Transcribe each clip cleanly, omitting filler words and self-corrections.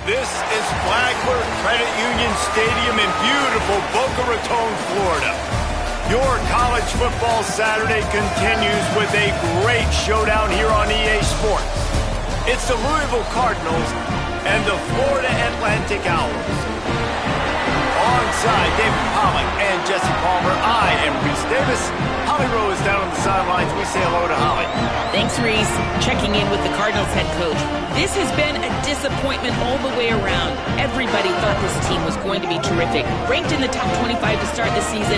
This is Flagler Credit Union Stadium in beautiful Boca Raton, Florida. Your college football Saturday continues with a great showdown here on EA Sports. It's the Louisville Cardinals and the Florida Atlantic Owls. Alongside David Pollack and Jesse Palmer, I am Reese Davis. Holly Rowe is down on the sidelines. We say hello to Holly. Thanks, Reese. Checking in with the Cardinals head coach. This has been a disappointment all the way around. Everybody thought this team was going to be terrific. Ranked in the top 25 to start the season,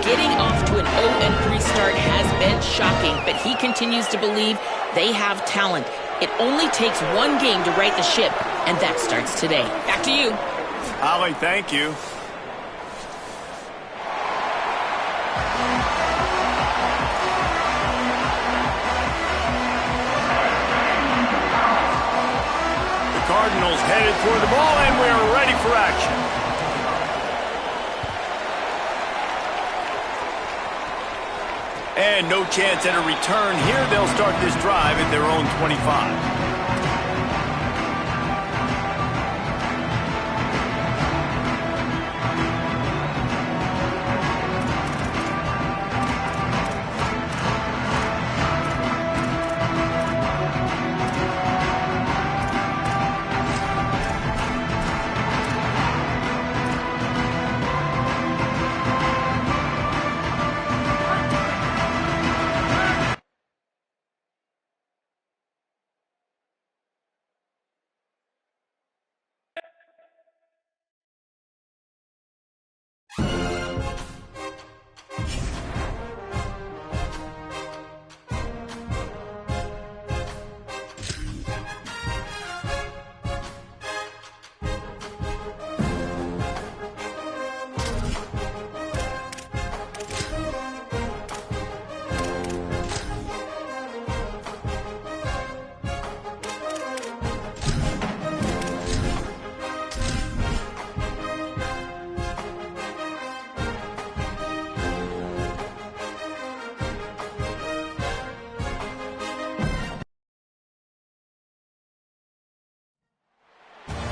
getting off to an 0-3 start has been shocking, but he continues to believe they have talent. It only takes one game to right the ship, and that starts today. Back to you. Holly, thank you. Cardinals headed for the ball, and we're ready for action. And no chance at a return here. They'll start this drive at their own 25.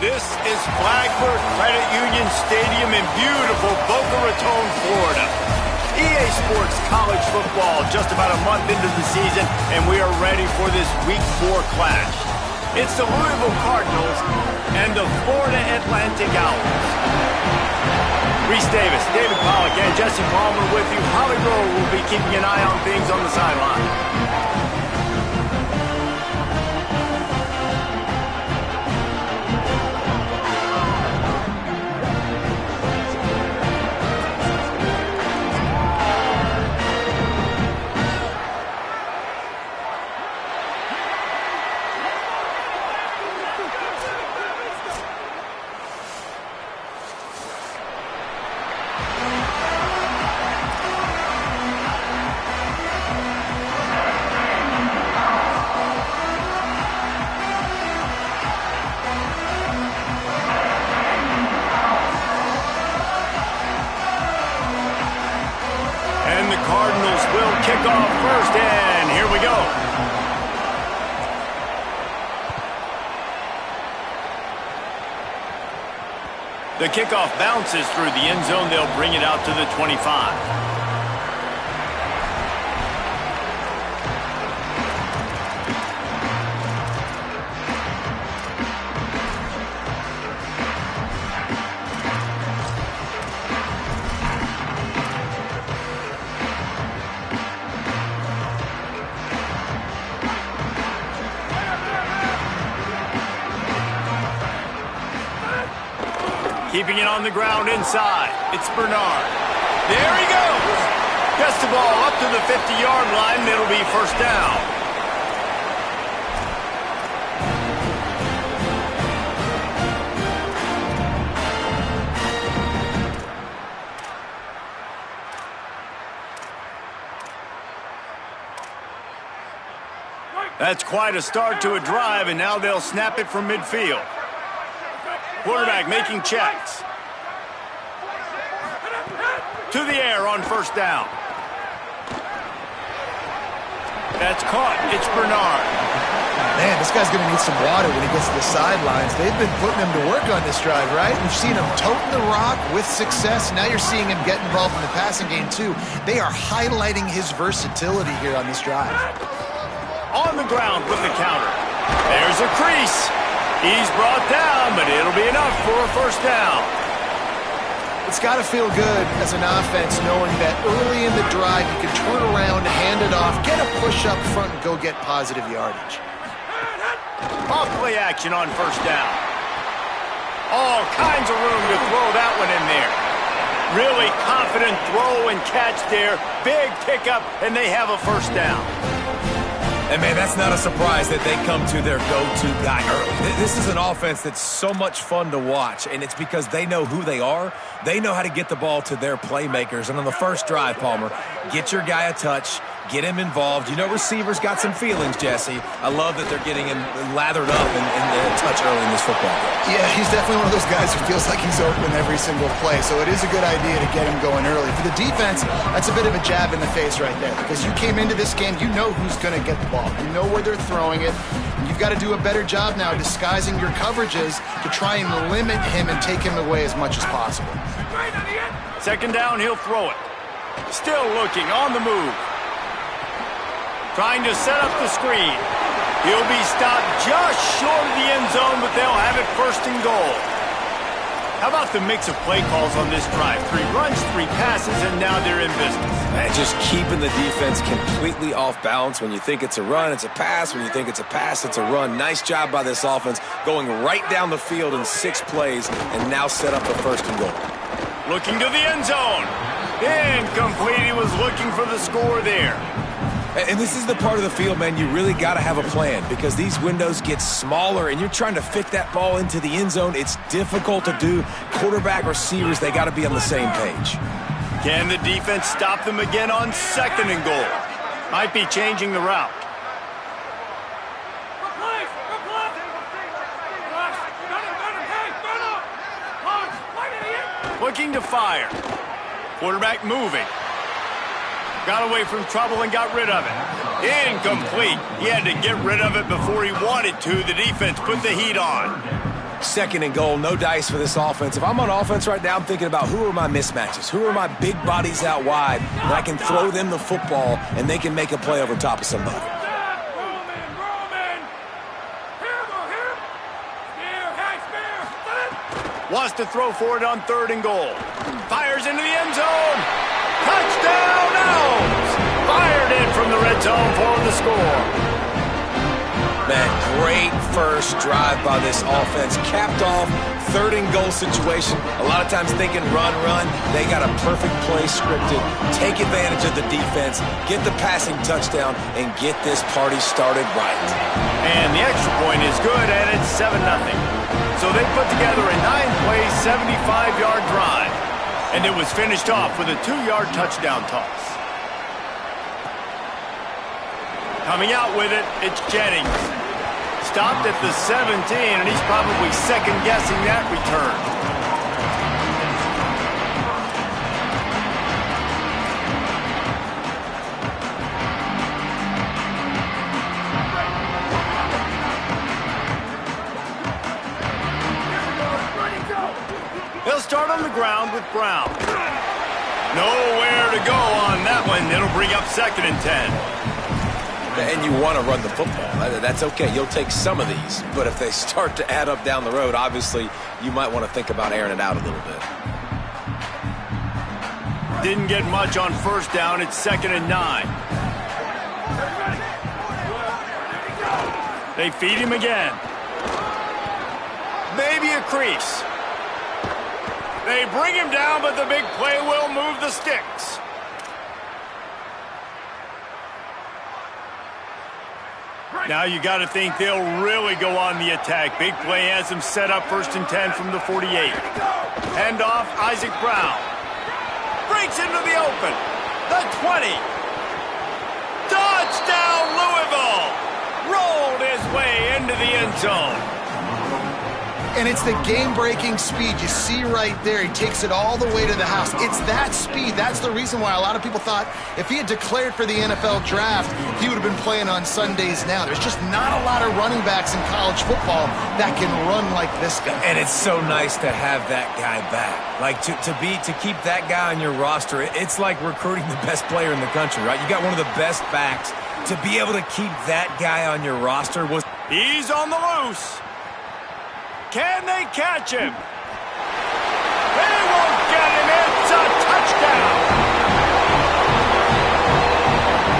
This is Flagler Credit Union Stadium in beautiful Boca Raton, Florida. EA Sports College Football just about a month into the season, and we are ready for this Week 4 clash. It's the Louisville Cardinals and the Florida Atlantic Owls. Reese Davis, David Pollack, and Jesse Palmer with you. Holly Rowe will be keeping an eye on things on the sideline. Cardinals will kick off first, and here we go. The kickoff bounces through the end zone. They'll bring it out to the 25. Keeping it on the ground inside. It's Bernard. There he goes. Gets the ball up to the 50-yard line. It'll be first down. That's quite a start to a drive, and now they'll snap it from midfield. Quarterback making checks. To the air on first down. That's caught. It's Bernard. Man, this guy's going to need some water when he gets to the sidelines. They've been putting him to work on this drive, right? We've seen him toting the rock with success. Now you're seeing him get involved in the passing game, too. They are highlighting his versatility here on this drive. On the ground with the counter. There's a crease. He's brought down, but it'll be enough for a first down. It's got to feel good as an offense knowing that early in the drive you can turn around, hand it off, get a push up front, and go get positive yardage. Off play action on first down. All kinds of room to throw that one in there. Really confident throw and catch there. Big pickup, and they have a first down. And, man, that's not a surprise that they come to their go-to guy early. This is an offense that's so much fun to watch, and it's because they know who they are. They know how to get the ball to their playmakers. And on the first drive, Palmer, get your guy a touch, get him involved. You know receivers got some feelings, Jesse. I love that they're getting him lathered up in a touch early in this football game. Yeah, he's definitely one of those guys who feels like he's open every single play, so it is a good idea to get him going early. For the defense, that's a bit of a jab in the face right there, because you came into this game, you know who's going to get the ball. You know where they're throwing it. And you've got to do a better job now disguising your coverages to try and limit him and take him away as much as possible. Second down, he'll throw it. Still looking, on the move. Trying to set up the screen. He'll be stopped just short of the end zone, but they'll have it first and goal. How about the mix of play calls on this drive? 3 runs, 3 passes, and now they're in business. And just keeping the defense completely off balance. When you think it's a run, it's a pass. When you think it's a pass, it's a run. Nice job by this offense going right down the field in 6 plays and now set up a first and goal. Looking to the end zone. Incomplete. He was looking for the score there. And this is the part of the field, man, you really got to have a plan because these windows get smaller and you're trying to fit that ball into the end zone. It's difficult to do. Quarterback, receivers, they got to be on the same page. Can the defense stop them again on second and goal? Might be changing the route. Looking to fire. Quarterback moving. Got away from trouble and got rid of it. Incomplete. He had to get rid of it before he wanted to. The defense put the heat on. Second and goal, no dice for this offense. If I'm on offense right now, I'm thinking about who are my mismatches? Who are my big bodies out wide that I can throw them the football and they can make a play over top of somebody? Wants to throw for it on third and goal. Fires into the end zone. Touchdown, Elms! Fired in from the red zone for the score. Man, great first drive by this offense. Capped off, third and goal situation. A lot of times thinking run. They got a perfect play scripted. Take advantage of the defense, get the passing touchdown, and get this party started right. And the extra point is good, and it's 7-0. So they put together a 9-play, 75-yard drive. And it was finished off with a 2-yard touchdown toss. Coming out with it, it's Jennings. Stopped at the 17, and he's probably second-guessing that return. He'll start on the ground with Brown. Nowhere to go on that one. It'll bring up second and 10. And you want to run the football. That's okay. You'll take some of these. But if they start to add up down the road, obviously, you might want to think about airing it out a little bit. Didn't get much on first down. It's second and 9. They feed him again. Maybe a crease. They bring him down, but the big play will move the sticks. Now you got to think they'll really go on the attack. Big play has them set up first and 10 from the 48. Hand off, Isaac Brown. Breaks into the open. The 20. Touchdown, Louisville! Rolled his way into the end zone. And it's the game-breaking speed. You see right there, he takes it all the way to the house. It's that speed. That's the reason why a lot of people thought if he had declared for the NFL draft, he would have been playing on Sundays now. There's just not a lot of running backs in college football that can run like this guy. And it's so nice to have that guy back. Like, to keep that guy on your roster, it's like recruiting the best player in the country, right? You got one of the best backs. To be able to keep that guy on your roster was... He's on the loose. Can they catch him? They won't get him. It's a touchdown.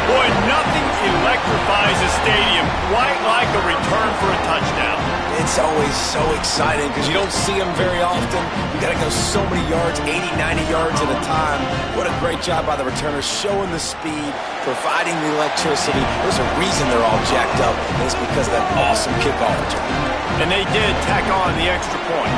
Boy, nothing electrifies a stadium quite like a return for a touchdown. It's always so exciting because you don't see them very often. You got to go so many yards, 80, 90 yards at a time. What a great job by the returners, showing the speed, providing the electricity. There's a reason they're all jacked up, and it's because of that awesome kickoff return. And they did tack on the extra point.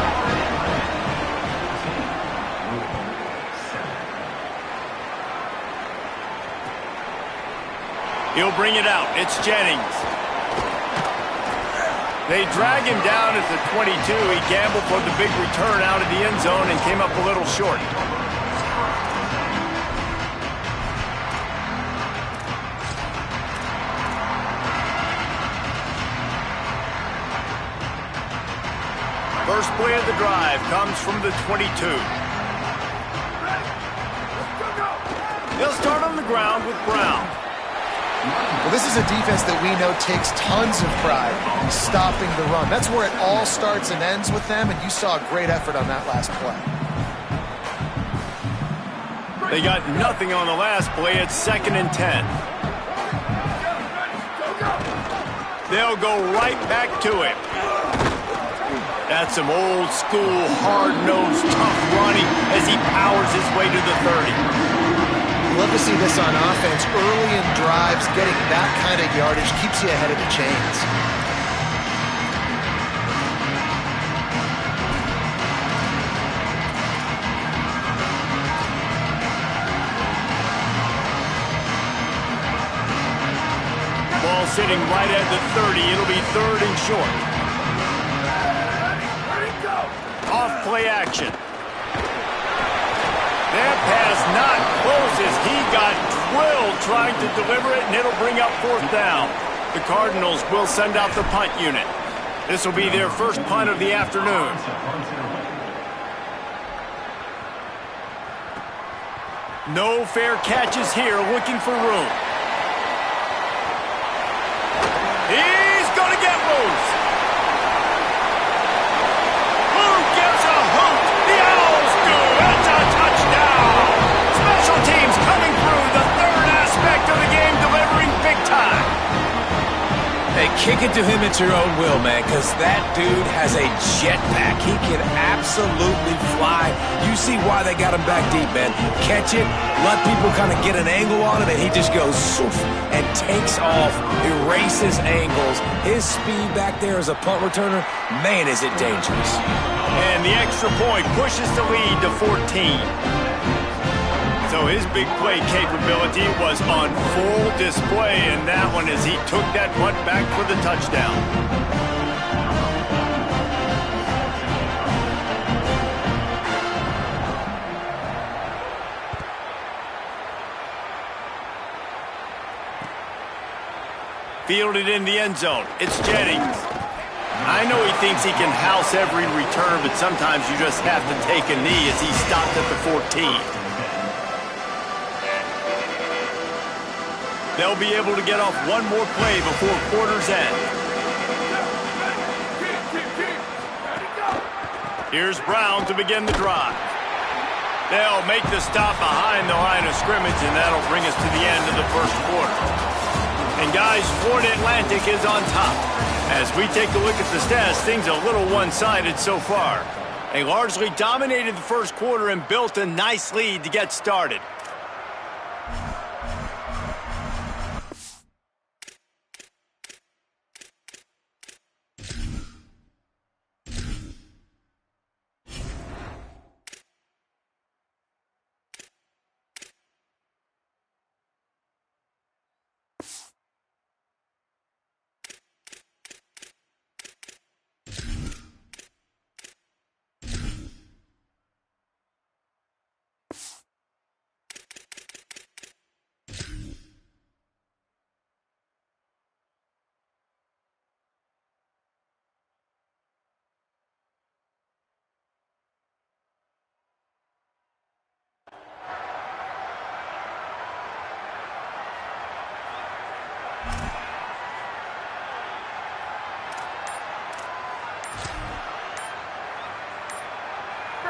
He'll bring it out. It's Jennings. They drag him down at the 22. He gambled for the big return out of the end zone and came up a little short. First play of the drive comes from the 22. They'll start on the ground with Brown. Well, this is a defense that we know takes tons of pride in stopping the run. That's where it all starts and ends with them, and you saw a great effort on that last play. They got nothing on the last play. It's 2nd and 10. They'll go right back to him. That's some old-school, hard-nosed, tough running as he powers his way to the 30. Love to see this on offense. Early in drives, getting that kind of yardage keeps you ahead of the chains. Ball sitting right at the 30. It'll be 3rd and short. Off play action. That pass not close as he got drilled trying to deliver it, and it'll bring up 4th down. The Cardinals will send out the punt unit. This will be their first punt of the afternoon. No fair catches here, looking for room. He's going to get loose. Who gives a hoot? The Owls do. It's a touchdown. Special teams coming through, the 3rd aspect of the game, delivering big time. Hey, kick it to him at your own will, man, because that dude has a jetpack. He can absolutely fly. You see why they got him back deep, man. Catch it, let people kind of get an angle on him, and he just goes soof and takes off, erases angles. His speed back there as a punt returner, man, is it dangerous. And the extra point pushes the lead to 14. So his big play capability was on full display in that one as he took that punt back for the touchdown. Fielded in the end zone. It's Jennings. I know he thinks he can house every return, but sometimes you just have to take a knee as he stopped at the 14. They'll be able to get off one more play before quarter's end. Here's Brown to begin the drive. They'll make the stop behind the line of scrimmage, and that'll bring us to the end of the first quarter. And guys, Florida Atlantic is on top. As we take a look at the stats, things are a little one-sided so far. They largely dominated the first quarter and built a nice lead to get started.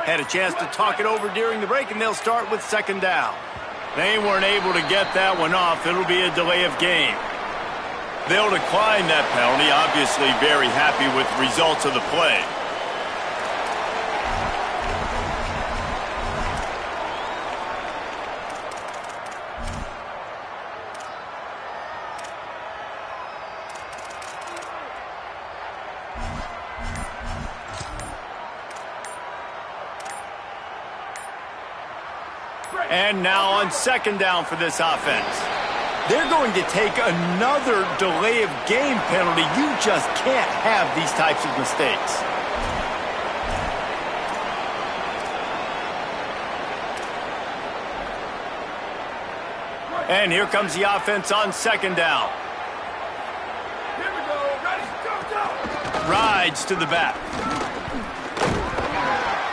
Had a chance to talk it over during the break, and they'll start with second down. They weren't able to get that one off. It'll be a delay of game. They'll decline that penalty, obviously very happy with the results of the play. And now on second down for this offense. They're going to take another delay of game penalty. You just can't have these types of mistakes. And here comes the offense on second down. Here we go. Ready, go. Rides to the back.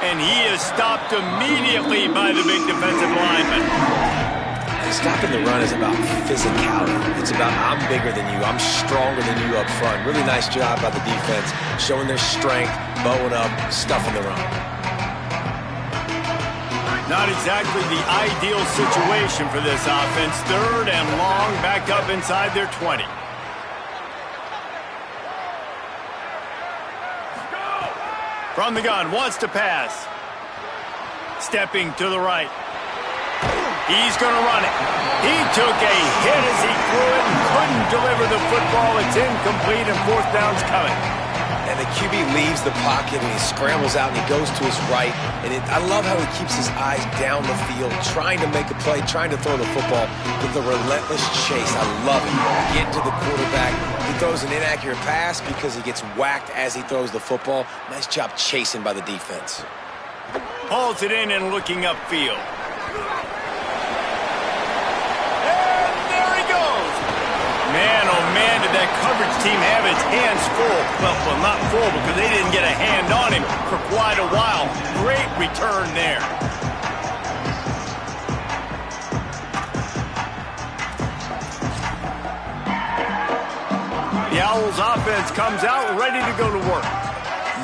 And he is stopped immediately by the big defensive lineman. Stopping the run is about physicality. It's about I'm bigger than you. I'm stronger than you up front. Really nice job by the defense, showing their strength, bowing up, stuffing the run. Not exactly the ideal situation for this offense. Third and long, back up inside their 20. From the gun, wants to pass. Stepping to the right. He's going to run it. He took a hit as he threw it and couldn't deliver the football. It's incomplete and fourth down's coming. And the QB leaves the pocket and he scrambles out and he goes to his right. And I love how he keeps his eyes down the field, trying to make a play, trying to throw the football with a relentless chase. I love it. Get to the quarterback. He throws an inaccurate pass because he gets whacked as he throws the football. Nice job chasing by the defense. Hauls it in and looking upfield. Man, oh man, did that coverage team have its hands full. Well, not full because they didn't get a hand on him for quite a while. Great return there. The Owls offense comes out ready to go to work.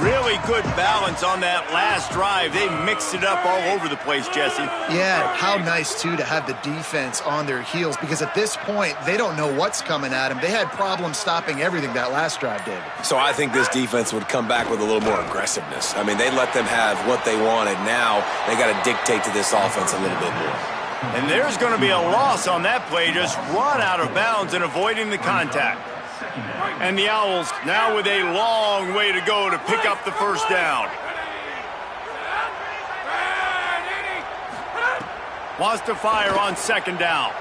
Really good balance on that last drive. They mixed it up all over the place, Jesse. Yeah, how nice, too, to have the defense on their heels because at this point, they don't know what's coming at them. They had problems stopping everything that last drive did. So I think this defense would come back with a little more aggressiveness. I mean, they let them have what they wanted. Now they got to dictate to this offense a little bit more. And there's going to be a loss on that play, just run out of bounds and avoiding the contact. And the Owls now with a long way to go to pick up the first down. Wants to fire on second down.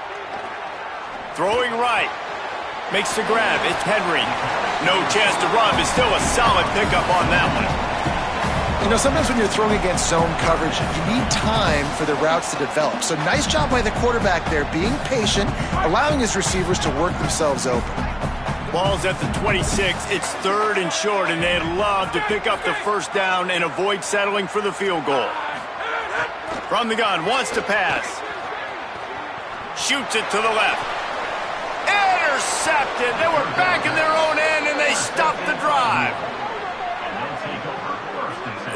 Throwing right. Makes the grab. It's Henry. No chance to run, but still a solid pickup on that one. You know, sometimes when you're throwing against zone coverage, you need time for the routes to develop. So nice job by the quarterback there, being patient, allowing his receivers to work themselves open. Ball's at the 26. It's third and short, and they'd love to pick up the first down and avoid settling for the field goal. From the gun, wants to pass. Shoots it to the left. Intercepted. They were back in their own end, and they stopped the drive.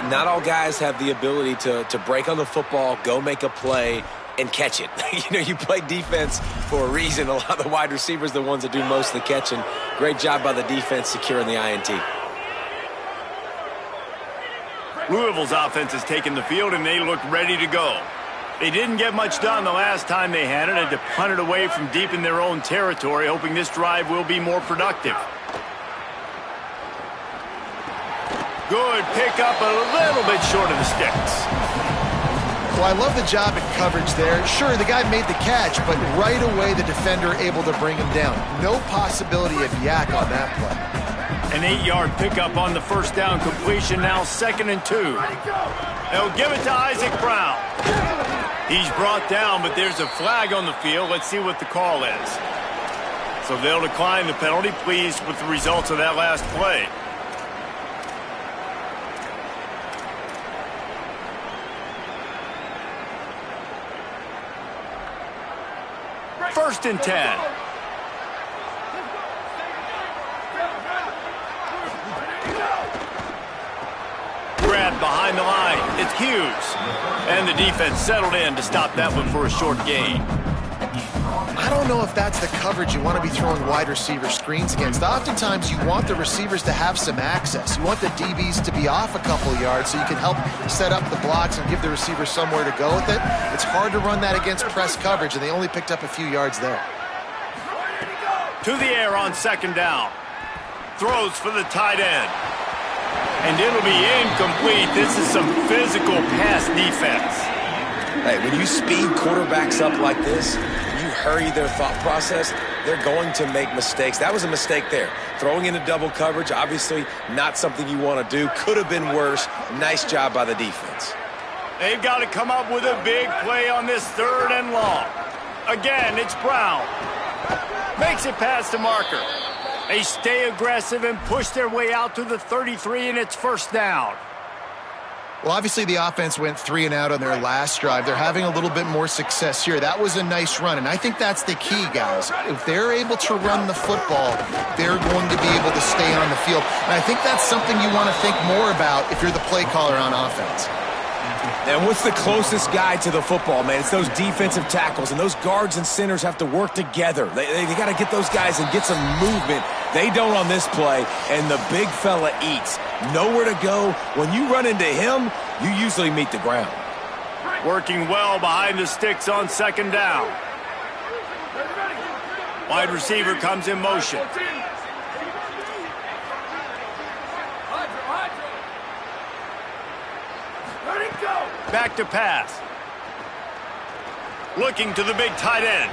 Not all guys have the ability to break on the football, go make a play, and catch it. You know, you play defense for a reason. A lot of the wide receivers are the ones that do most of the catching. Great job by the defense securing the INT. Louisville's offense has taken the field, and they look ready to go. They didn't get much done the last time they had it. Had to punt it away from deep in their own territory, hoping this drive will be more productive. Good pickup, a little bit short of the sticks. Well, I love the job in coverage there. Sure, the guy made the catch, but right away the defender able to bring him down. No possibility of yak on that play. An 8-yard pickup on the first down completion, now 2nd and 2. They'll give it to Isaac Brown. He's brought down, but there's a flag on the field. Let's see what the call is. So they'll decline the penalty, pleased with the results of that last play. First and 10. Grabbed behind the line. It's with Hughes. And the defense settled in to stop that one for a short gain. I don't know if that's the coverage you want to be throwing wide receiver screens against. Oftentimes, you want the receivers to have some access. You want the DBs to be off a couple yards so you can help set up the blocks and give the receiver somewhere to go with it. It's hard to run that against press coverage, and they only picked up a few yards there. To the air on second down. Throws for the tight end. And it'll be incomplete. This is some physical pass defense. Hey, when you speed quarterbacks up like this, you hurry their thought process, they're going to make mistakes. That was a mistake there. Throwing into double coverage, obviously not something you want to do. Could have been worse. Nice job by the defense. They've got to come up with a big play on this 3rd and long. Again, it's Brown. Makes it past the marker. They stay aggressive and push their way out to the 33, and it's first down. Well, obviously the offense went 3 and out on their last drive. They're having a little bit more success here. That was a nice run, and I think that's the key, guys. If they're able to run the football, they're going to be able to stay on the field. And I think that's something you want to think more about if you're the play caller on offense. And what's the closest guy to the football, man? It's those defensive tackles, and those guards and centers have to work together. They got to get those guys and get some movement. They don't on this play, and the big fella eats. Nowhere to go. When you run into him, you usually meet the ground. Working well behind the sticks on second down. Wide receiver comes in motion. Back to pass. Looking to the big tight end.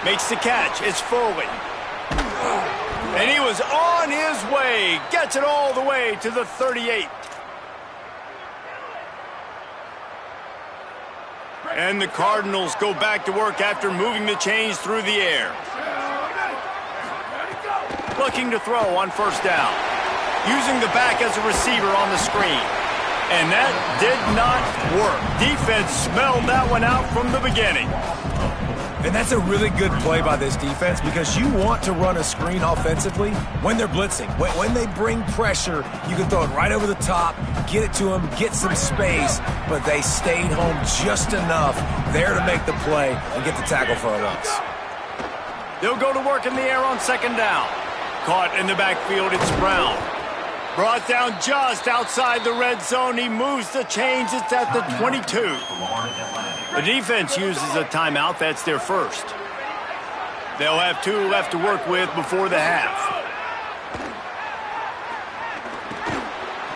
Makes the catch. It's Foley. And he was on his way. Gets it all the way to the 38. And the Cardinals go back to work after moving the chains through the air. Looking to throw on first down. Using the back as a receiver on the screen. And that did not work. Defense smelled that one out from the beginning. And that's a really good play by this defense because you want to run a screen offensively when they're blitzing. When they bring pressure, you can throw it right over the top, get it to them, get some space, but they stayed home just enough there to make the play and get the tackle for a loss. They'll go to work in the air on second down. Caught in the backfield, it's Brown. Brought down just outside the red zone. He moves the chains. It's at the 22. The defense uses a timeout. That's their first. They'll have 2 left to work with before the half.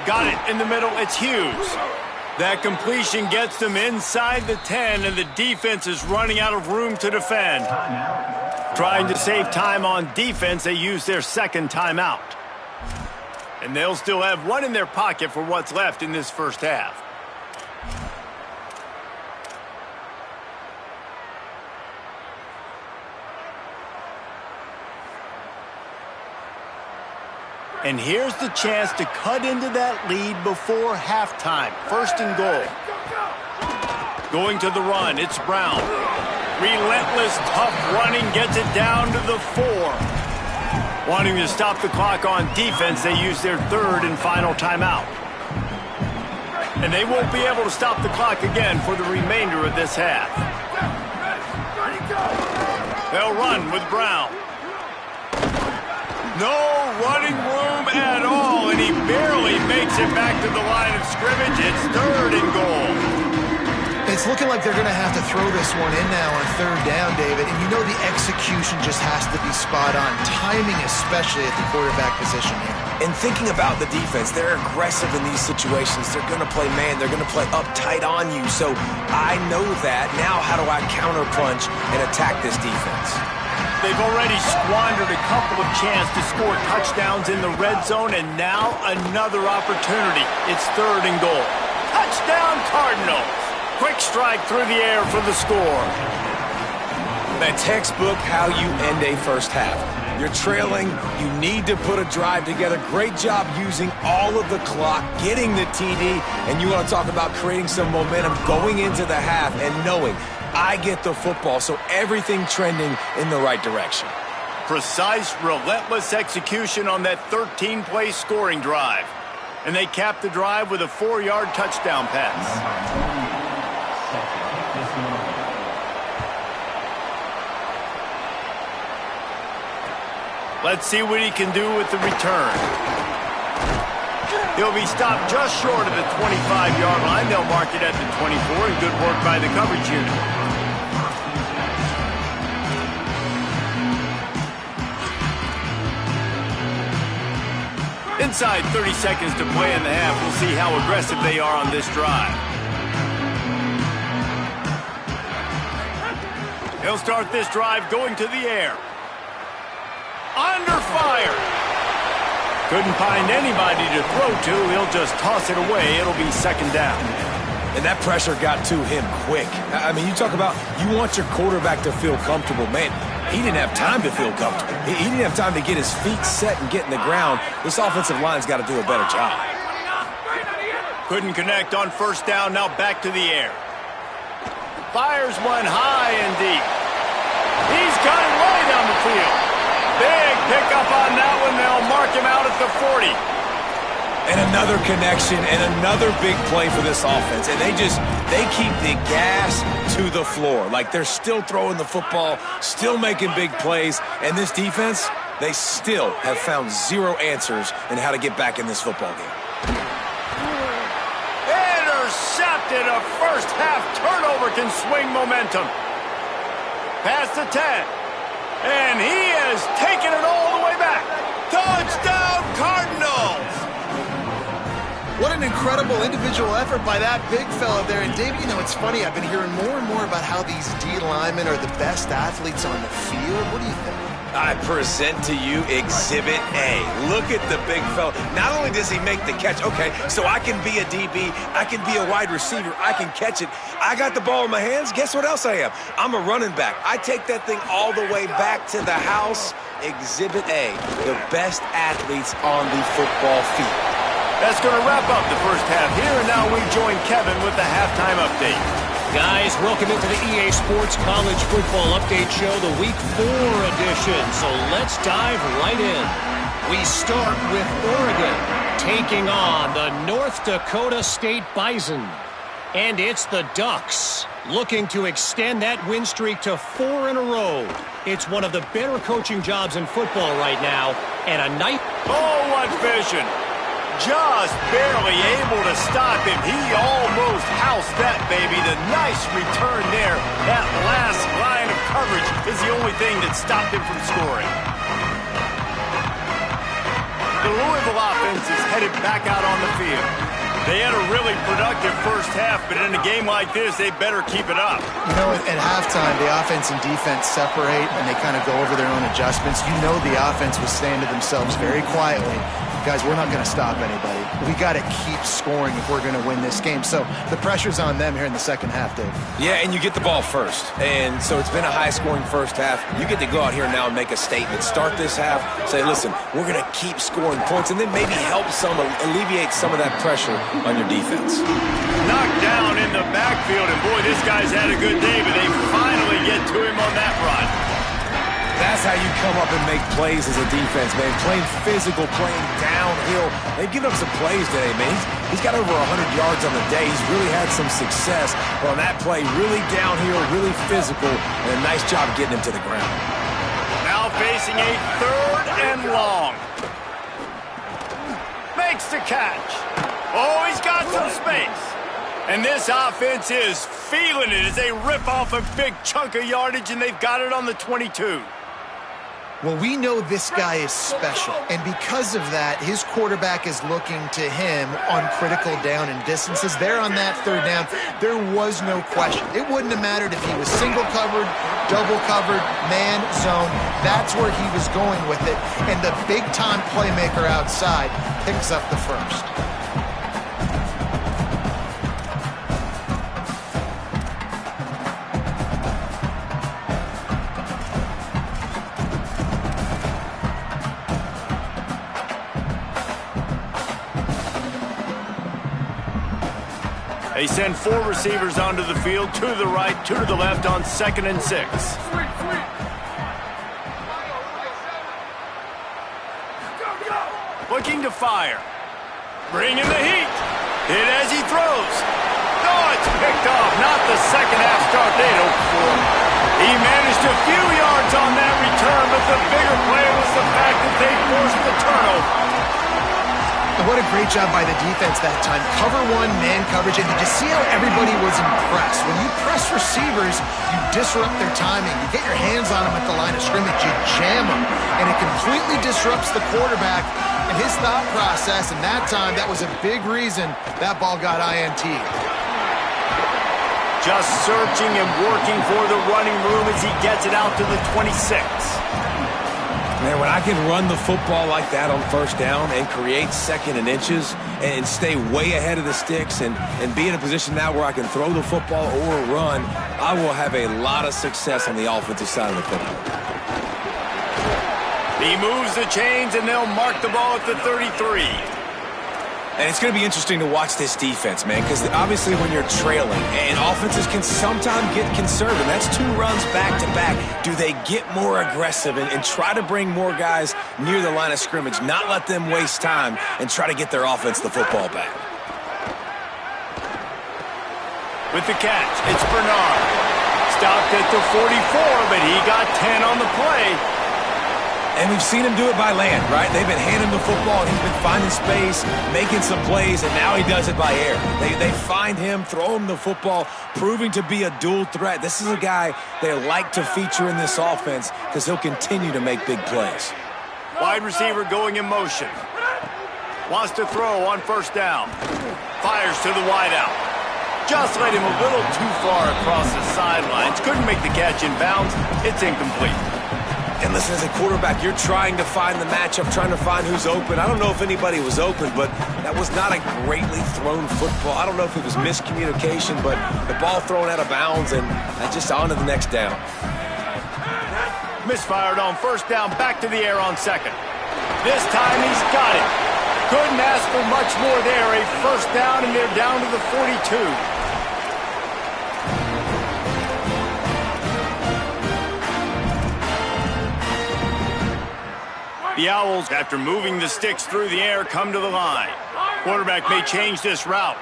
Got it in the middle. It's Hughes. That completion gets them inside the 10, and the defense is running out of room to defend. Trying to save time on defense, they use their second timeout. And they'll still have 1 in their pocket for what's left in this first half. And here's the chance to cut into that lead before halftime. First and goal. Going to the run, it's Brown. Relentless, tough running, gets it down to the 4. Wanting to stop the clock on defense, they use their 3rd and final timeout. And they won't be able to stop the clock again for the remainder of this half. They'll run with Brown. No running room at all, and he barely makes it back to the line of scrimmage. It's 3rd and goal. It's looking like they're going to have to throw this one in now on 3rd down, David. And you know the execution just has to be spot on. Timing especially at the quarterback position here. And thinking about the defense, they're aggressive in these situations. They're going to play man. They're going to play uptight on you. So I know that. Now how do I counterpunch and attack this defense? They've already squandered a couple of chances to score touchdowns in the red zone, and now another opportunity. It's 3rd and goal. Touchdown Cardinals. Quick strike through the air for the score. That textbook how you end a first half. You're trailing. You need to put a drive together. Great job using all of the clock, getting the TD, and you want to talk about creating some momentum going into the half and knowing I get the football, so everything trending in the right direction. Precise, relentless execution on that 13-play scoring drive. And they cap the drive with a 4-yard touchdown pass. Let's see what he can do with the return. He'll be stopped just short of the 25-yard line. They'll mark it at the 24, and good work by the coverage unit. Inside 30 seconds to play in the half. We'll see how aggressive they are on this drive. He'll start this drive going to the air. Under fire. Couldn't find anybody to throw to. He'll just toss it away. It'll be second down. And that pressure got to him quick. I mean, you talk about you want your quarterback to feel comfortable. Man, he didn't have time to feel comfortable. He didn't have time to get his feet set and get in the ground. This offensive line's got to do a better job. Couldn't connect on first down. Now back to the air. Fires one high and deep. He's got it way down the field. Big pickup on that one. They'll mark him out at the 40. And another connection and another big play for this offense. And they keep the gas to the floor. Like they're still throwing the football, still making big plays. And this defense, they still have found zero answers in how to get back in this football game. Intercepted. A first half turnover can swing momentum. Past the 10. And he has taken it all the way back. Touchdown, Cardinals! What an incredible individual effort by that big fella there. And, Dave, you know, it's funny. I've been hearing more and more about how these D linemen are the best athletes on the field. What do you think? I present to you Exhibit A. Look at the big fella. Not only does he make the catch, okay, so I can be a DB, I can be a wide receiver, I can catch it. I got the ball in my hands. Guess what else I am? I'm a running back. I take that thing all the way back to the house. Exhibit A, the best athletes on the football field. That's going to wrap up the first half here, and now we join Kevin with the halftime update. Guys, welcome into the EA Sports College Football Update Show, the Week 4 edition. So let's dive right in. We start with Oregon taking on the North Dakota State Bison. And it's the Ducks looking to extend that win streak to 4 in a row. It's one of the better coaching jobs in football right now. And a night... Oh, what vision! Just barely able to stop him. He almost housed that baby. The nice return there. That last line of coverage is the only thing that stopped him from scoring. The Louisville offense is headed back out on the field. They had a really productive first half, but in a game like this, they better keep it up. You know, at halftime, the offense and defense separate, and they kind of go over their own adjustments. You know the offense was saying to themselves very quietly, guys, we're not going to stop anybody. We got to keep scoring if we're going to win this game. So the pressure's on them here in the second half, Dave. Yeah, and you get the ball first. And so it's been a high-scoring first half. You get to go out here now and make a statement. Start this half, say, listen, we're going to keep scoring points, and then maybe help alleviate some of that pressure on your defense. Knocked down in the backfield, and boy, this guy's had a good day, but they finally get to him on that run. That's how you come up and make plays as a defense, man. Playing physical, playing downhill. They've given up some plays today, man. He's got over 100 yards on the day. He's really had some success. But on that play, really downhill, really physical, and a nice job getting him to the ground. Now facing a 3rd and long. Makes the catch. Oh, he's got some space. And this offense is feeling it as they rip off a big chunk of yardage, and they've got it on the 22. Well, we know this guy is special, and because of that, his quarterback is looking to him on critical down and distances. There on that 3rd down, there was no question. It wouldn't have mattered if he was single covered, double covered, man, zone. That's where he was going with it, and the big-time playmaker outside picks up the first. They send 4 receivers onto the field, 2 to the right, 2 to the left on 2nd and 6. Looking to fire. Bringing the heat. Hit as he throws. Oh, it's picked off. Not the second half start they'd hoped for. He managed a few yards on that return, but the bigger play was the fact that they forced the turnover. What a great job by the defense that time. Cover one, man coverage, and did you see how everybody was impressed? When you press receivers, you disrupt their timing. You get your hands on them at the line of scrimmage, you jam them, and it completely disrupts the quarterback and his thought process, and that time, that was a big reason that ball got INT. Just searching and working for the running room as he gets it out to the 26. Man, when I can run the football like that on first down and create second and inches and stay way ahead of the sticks and be in a position now where I can throw the football or run, I will have a lot of success on the offensive side of the football. He moves the chains, and they'll mark the ball at the 33. And it's going to be interesting to watch this defense, man, because obviously when you're trailing, and offenses can sometimes get conservative. That's 2 runs back-to-back. Do they get more aggressive and try to bring more guys near the line of scrimmage, not let them waste time, and try to get their offense the football back? With the catch, it's Bernard. Stopped at the 44, but he got 10 on the play. And we've seen him do it by land, right? They've been handing the football, and he's been finding space, making some plays, and now he does it by air. They find him, throw him the football, proving to be a dual threat. This is a guy they like to feature in this offense because he'll continue to make big plays. Wide receiver going in motion. Wants to throw on first down. Fires to the wideout. Just led him a little too far across the sidelines. Couldn't make the catch in bounds. It's incomplete. And listen, as a quarterback, you're trying to find the matchup, trying to find who's open. I don't know if anybody was open, but that was not a greatly thrown football. I don't know if it was miscommunication, but the ball thrown out of bounds and just on to the next down. Misfired on first down, back to the air on second. This time he's got it. Couldn't ask for much more there. A first down, and they're down to the 42. The Owls, after moving the sticks through the air, come to the line. Quarterback may change this route.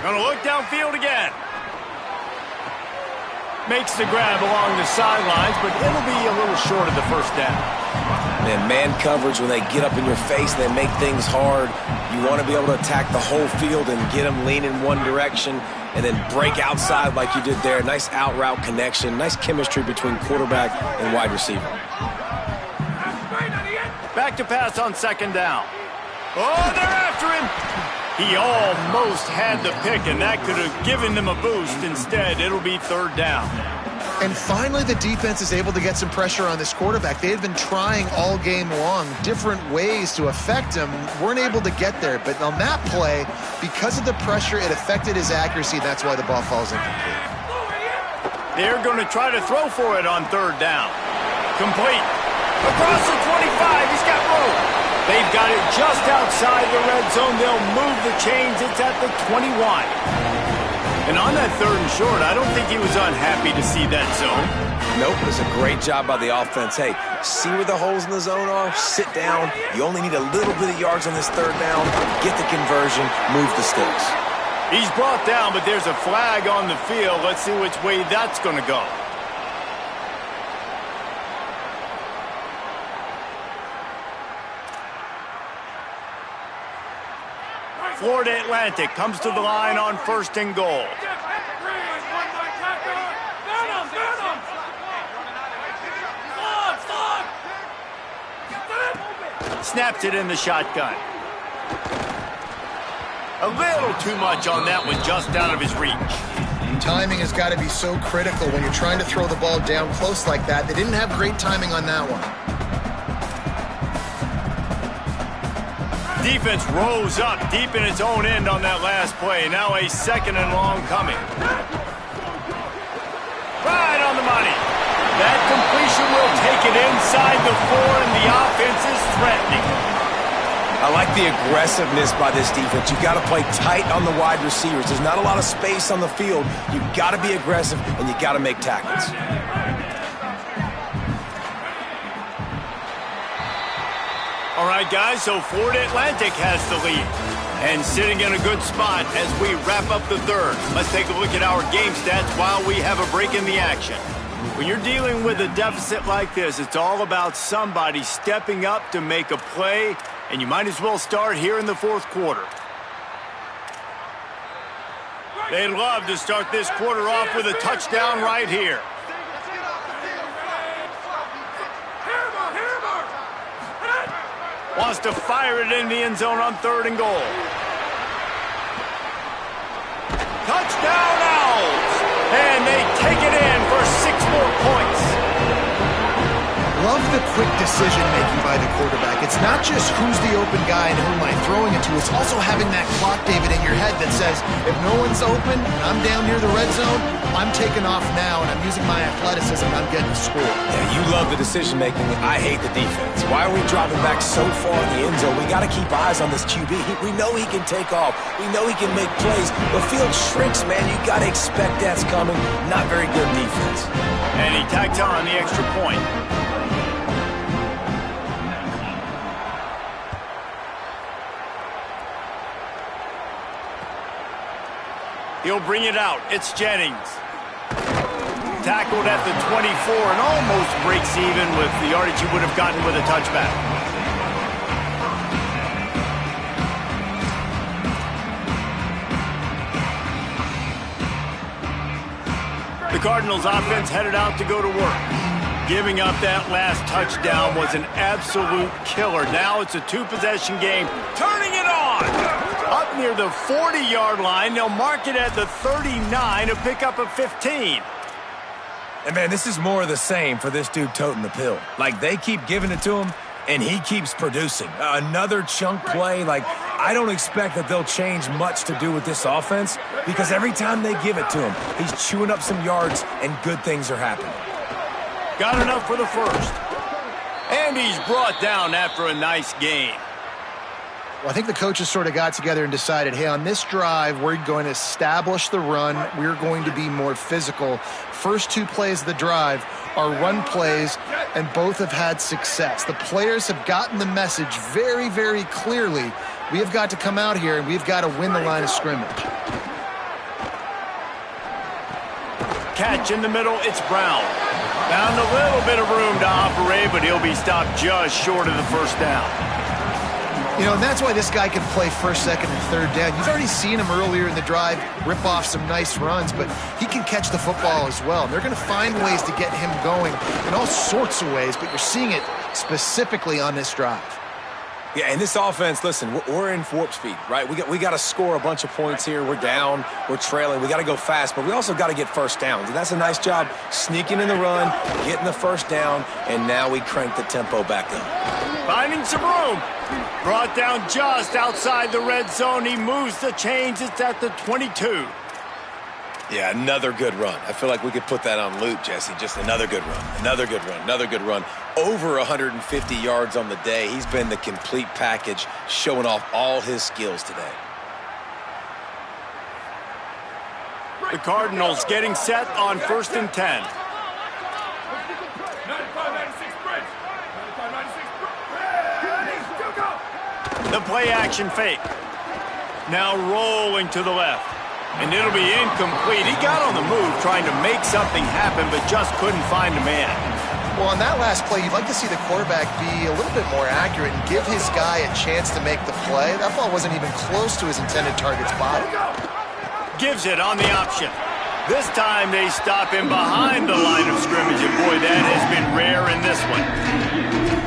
Gonna look downfield again. Makes the grab along the sidelines, but it'll be a little short of the first down. Man coverage, when they get up in your face, they make things hard. You want to be able to attack the whole field and get them leaning one direction and then break outside like you did there. Nice out route connection, nice chemistry between quarterback and wide receiver. Back to pass on second down. Oh, they're after him. He almost had the pick, and that could have given them a boost. Instead, it'll be third down. And finally, the defense is able to get some pressure on this quarterback. They had been trying all game long different ways to affect him, weren't able to get there. But on that play, because of the pressure, it affected his accuracy. That's why the ball falls incomplete. They're going to try to throw for it on third down. Complete. Across the 25, he's got room. They've got it just outside the red zone. They'll move the chains. It's at the 21. And on that third and short, I don't think he was unhappy to see that zone. Nope, it was a great job by the offense. Hey, see where the holes in the zone are? Sit down. You only need a little bit of yards on this third down. Get the conversion, move the sticks. He's brought down, but there's a flag on the field. Let's see which way that's going to go. Florida Atlantic comes to the line on first and goal. Snaps it in the shotgun. A little too much on that one, just out of his reach. And timing has got to be so critical when you're trying to throw the ball down close like that. They didn't have great timing on that one. Defense rose up deep in its own end on that last play. Now a second and long coming. Right on the money. That completion will take it inside the 4, and the offense is threatening. I like the aggressiveness by this defense. You've got to play tight on the wide receivers. There's not a lot of space on the field. You've got to be aggressive, and you've got to make tackles. All right, right, guys, so Florida Atlantic has the lead. And sitting in a good spot as we wrap up the third. Let's take a look at our game stats while we have a break in the action. When you're dealing with a deficit like this, it's all about somebody stepping up to make a play, and you might as well start here in the fourth quarter. They'd love to start this quarter off with a touchdown right here. Wants to fire it in the end zone on 3rd and goal. Touchdown Owls! And they take it in for 6 more points. Love the quick decision-making by the quarterback. It's not just who's the open guy and who am I throwing it to. It's also having that clock, David, in your head that says, if no one's open and I'm down near the red zone, I'm taking off now and I'm using my athleticism and I'm getting a score. Yeah, you love the decision-making. I hate the defense. Why are we dropping back so far in the end zone? We got to keep eyes on this QB. We know he can take off. We know he can make plays. The field shrinks, man. You got to expect that's coming. Not very good defense. And he tacked on the extra point. He'll bring it out. It's Jennings. Tackled at the 24 and almost breaks even with the yardage he would have gotten with a touchback. The Cardinals offense headed out to go to work. Giving up that last touchdown was an absolute killer. Now it's a 2-possession game. Turning it on! Up near the 40-yard line. They'll mark it at the 39 to pick up a 15. And, man, this is more of the same for this dude toting the pill. Like, they keep giving it to him, and he keeps producing. Another chunk play. Like, I don't expect that they'll change much to do with this offense because every time they give it to him, he's chewing up some yards, and good things are happening. Got enough for the first. And he's brought down after a nice gain. Well, I think the coaches sort of got together and decided, hey, on this drive, we're going to establish the run. We're going to be more physical. First 2 plays of the drive are run plays, and both have had success. The players have gotten the message very, very clearly. We have got to come out here, and we've got to win the line of scrimmage. Catch in the middle, it's Brown. Found a little bit of room to operate, but he'll be stopped just short of the first down. You know, and that's why this guy can play first, second, and third down. You've already seen him earlier in the drive rip off some nice runs, but he can catch the football as well. And they're going to find ways to get him going in all sorts of ways, but you're seeing it specifically on this drive. Yeah, and this offense, listen, we're in warp speed, right? We got to score a bunch of points here. We're down. We're trailing. We got to go fast, but we also got to get first downs. And that's a nice job sneaking in the run, getting the first down, and now we crank the tempo back up. Finding some room. Brought down just outside the red zone. He moves the chains. It's at the 22. Yeah, another good run. I feel like we could put that on loop, Jesse. Just another good run, another good run, another good run. Over 150 yards on the day. He's been the complete package, showing off all his skills today. The Cardinals getting set on 1st and 10. 95-96 bridge. 95-96 bridge. The play action fake. Now rolling to the left. And it'll be incomplete. He got on the move trying to make something happen, but just couldn't find a man. Well, on that last play, you'd like to see the quarterback be a little bit more accurate and give his guy a chance to make the play. That ball wasn't even close to his intended target's body. Gives it on the option. This time they stop him behind the line of scrimmage, and boy, that has been rare in this one.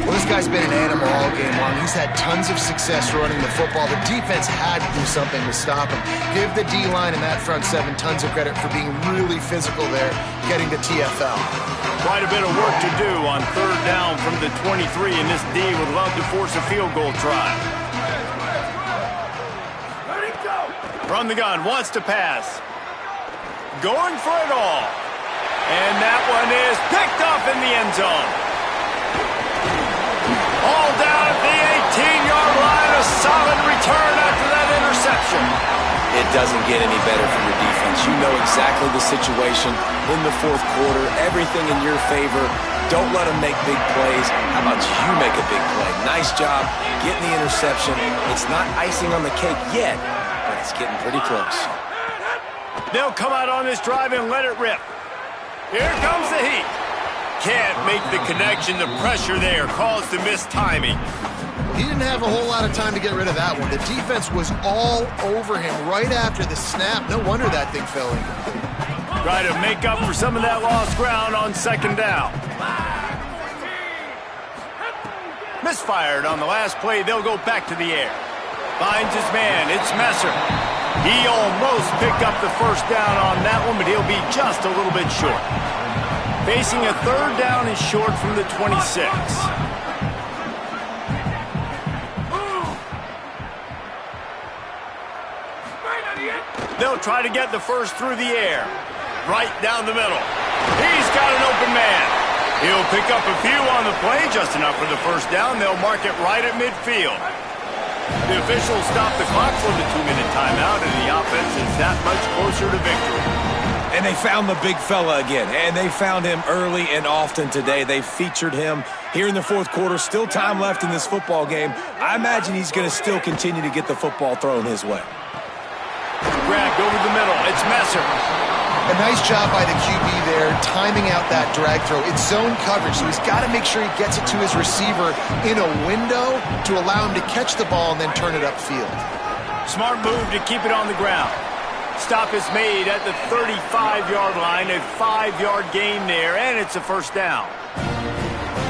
Well, this guy's been an animal all game long. He's had tons of success running the football. The defense had to do something to stop him. Give the D-line and that front seven tons of credit for being really physical there, getting to TFL. Quite a bit of work to do on 3rd down from the 23, and this D would love to force a field goal try. From the gun, wants to pass. Going for it all. And that one is picked off in the end zone. All down at the 18-yard line. A solid return after that interception. It doesn't get any better for your defense. You know exactly the situation in the 4th quarter. Everything in your favor. Don't let them make big plays. How about you make a big play? Nice job getting the interception. It's not icing on the cake yet, but it's getting pretty close. They'll come out on this drive and let it rip. Here comes the heat. Can't make the connection. The pressure there caused the missed timing. He didn't have a whole lot of time to get rid of that one. The defense was all over him right after the snap. No wonder that thing fell incomplete. Try to make up for some of that lost ground on second down. Misfired on the last play. They'll go back to the air. Finds his man. It's Messer. He almost picked up the first down on that one, but he'll be just a little bit short. Facing a third down and short from the 26. They'll try to get the first through the air. Right down the middle. He's got an open man. He'll pick up a few on the play, just enough for the first down. They'll mark it right at midfield. The officials stop the clock for the 2-minute timeout, and the offense is that much closer to victory. And they found the big fella again, and they found him early and often today. They featured him here in the fourth quarter. Still time left in this football game. I imagine he's going to still continue to get the football thrown his way. Grabbed over the middle. It's Messer. A nice job by the QB there, timing out that drag throw. It's zone coverage, so he's got to make sure he gets it to his receiver in a window to allow him to catch the ball and then turn it upfield. Smart move to keep it on the ground. Stop is made at the 35-yard line, a 5-yard gain there, and it's a first down.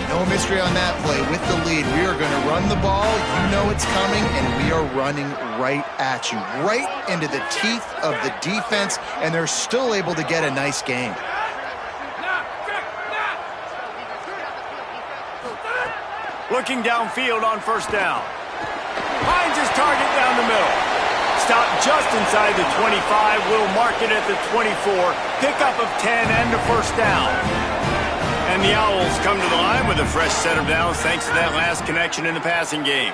No mystery on that play. With the lead, we are going to run the ball. You know it's coming, and we are running right at you, right into the teeth of the defense, and they're still able to get a nice gain. Looking downfield on first down. Finds his target down the middle. Stop just inside the 25. Will mark it at the 24. Pickup of 10 and a first down. And the Owls come to the line with a fresh set of downs thanks to that last connection in the passing game.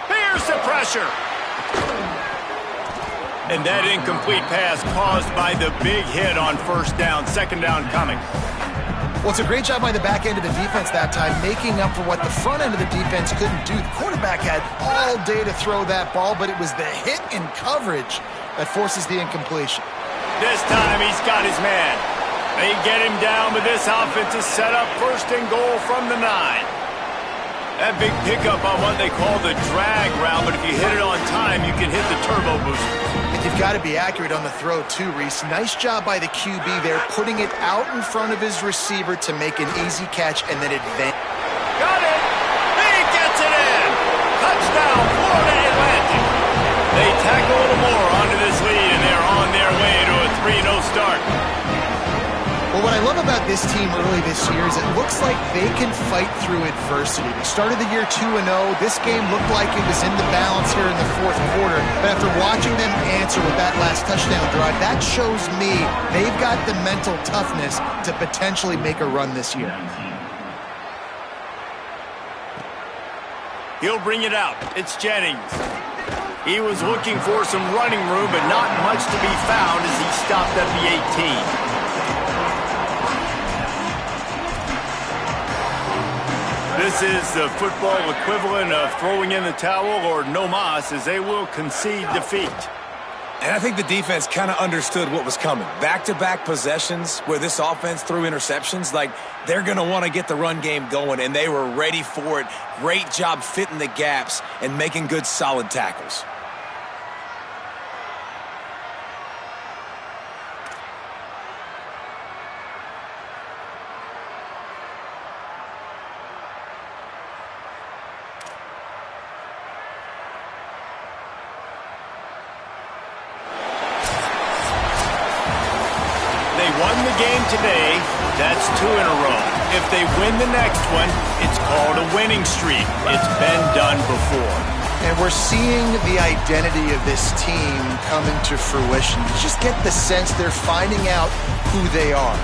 Here's the pressure. And that incomplete pass caused by the big hit on first down. Second down coming. Well, it's a great job by the back end of the defense that time, making up for what the front end of the defense couldn't do. The quarterback had all day to throw that ball, but it was the hit in coverage that forces the incompletion. This time he's got his man. They get him down, but this offense is set up first and goal from the 9. That big pickup on what they call the drag route, but if you hit it on time, you can hit the turbo booster. And you've got to be accurate on the throw too, Reese. Nice job by the QB there, putting it out in front of his receiver to make an easy catch and then advance. Got it! He gets it in! Touchdown, Florida Atlantic! They tack a little more onto this lead, and they're on their way to a 3-0 start. Well, what I love about this team early this year is it looks like they can fight through adversity. They started the year 2-0. This game looked like it was in the balance here in the fourth quarter. But after watching them answer with that last touchdown drive, that shows me they've got the mental toughness to potentially make a run this year. He'll bring it out. It's Jennings. He was looking for some running room, but not much to be found as he stopped at the 18. This is the football equivalent of throwing in the towel or no mas, as they will concede defeat. And I think the defense kind of understood what was coming. Back-to-back possessions where this offense threw interceptions, like they're going to want to get the run game going, and they were ready for it. Great job fitting the gaps and making good, solid tackles. Today, that's 2 in a row. If they win the next one, it's called a winning streak. It's been done before. And we're seeing the identity of this team come into fruition. You just get the sense they're finding out who they are.